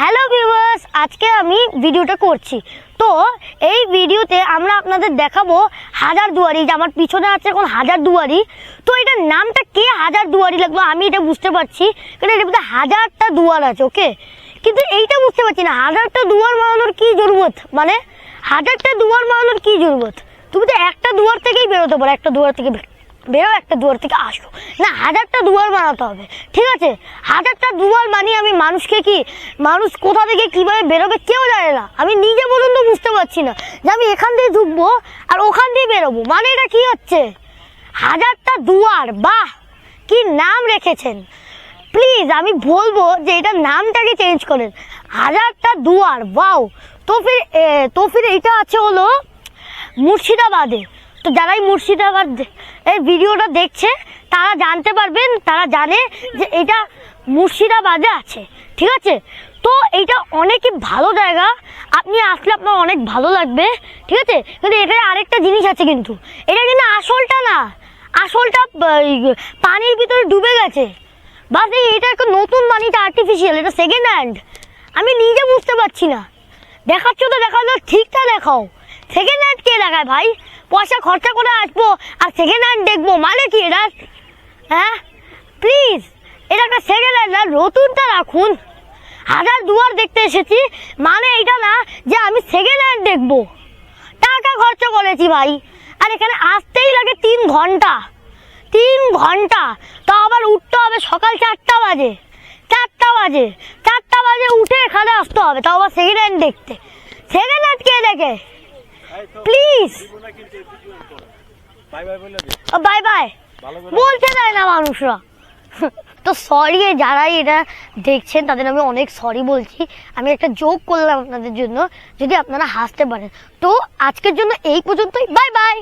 Hello viewers, আজকে আমি ভিডিওটা করছি। তো এই ভিডিওতে আমরা আপনাদের দেখাবো হাজারদুয়ারি। যে আমার পিছনে আছে এখন হাজারদুয়ারি। তো এটার নামটা কে হাজারদুয়ারি লাগলো আমি এটা বুঝতে পারছি, কারণ এটার মধ্যে হাজারটা দুয়ার আছে। ওকে, কিন্তু এইটা বুঝতে পারছি না হাজারটা দুয়ার বানানোর কি জরুরত, মানে হাজারটা দুয়ার বানানোর কি জরুরত? তুমি তো একটা দুয়ার থেকেই বেরোতে পারো, একটা দুয়ার থেকে বেরো, একটা দুয়ার থেকে আসো, না হাজারটা দুয়ার বানাতে হবে। ঠিক আছে, হাজারটা দুয়ার বানিয়ে আমি মানুষকে কি, মানুষ কোথা থেকে কিভাবে বেরোবে কেউ জানে না। আমি নিজে পর্যন্ত বুঝতে পারছি না যে আমি এখান দিয়ে ঢুকবো আর ওখান দিয়ে বেরোবো, মানে এটা কি হচ্ছে? হাজারটা দুয়ার, বাহ কি নাম রেখেছেন। প্লিজ আমি বলবো যে এটার নামটাকে চেঞ্জ করেন, হাজারটা দুয়ার। ওয়াও। তো ফির এইটা আছে হলো মুর্শিদাবাদে। তো যারাই মুর্শিদাবাদ এই ভিডিওটা দেখছে তারা জানতে পারবেন, তারা জানে যে এটা মুর্শিদাবাদে আছে। ঠিক আছে, তো এইটা অনেকই ভালো জায়গা, আপনি আসলে আপনার অনেক ভালো লাগবে। ঠিক আছে, কিন্তু এটার আরেকটা জিনিস আছে, কিন্তু এটা কিন্তু আসলটা না, আসলটা পানির ভিতরে ডুবে গেছে। বাস এটা একটা নতুন পানিটা আর্টিফিশিয়াল, এটা সেকেন্ড হ্যান্ড। আমি নিজে বুঝতে পারছি না। দেখাচ্ছ তো দেখালো, ঠিকঠাক দেখাও। সেকেন্ড হ্যান্ড কে দেখায় ভাই? পয়সা খরচা করে আসবো আর সেকেন্ড হ্যান্ড দেখবো, মানে কি এটা? হ্যাঁ প্লিজ, এটা একটা সেকেন্ড হ্যান্ড, আর নতুনটা রাখুন। হাজার দুয়ার দেখতে এসেছি, মানে এটা না যে আমি সেকেন্ড হ্যান্ড দেখবো। টাকা খরচা করেছি ভাই, আর এখানে আসতেই লাগে 3 ঘন্টা। 3 ঘন্টা, তো আবার উঠতে হবে সকাল 4টা বাজে। 4টা বাজে উঠে এখানে আসতে হবে, তাও আবার সেকেন্ড হ্যান্ড দেখতে। সেকেন্ড হ্যান্ড কে দেখে? প্লিজ বাই বাই বলতে দেয় না মানুষরা। তো সরি, যারাই এটা দেখছেন তাদের আমি অনেক সরি বলছি। আমি একটা জোক করলাম আপনাদের জন্য, যদি আপনারা হাসতে পারেন। তো আজকের জন্য এই পর্যন্তই, বাই বাই।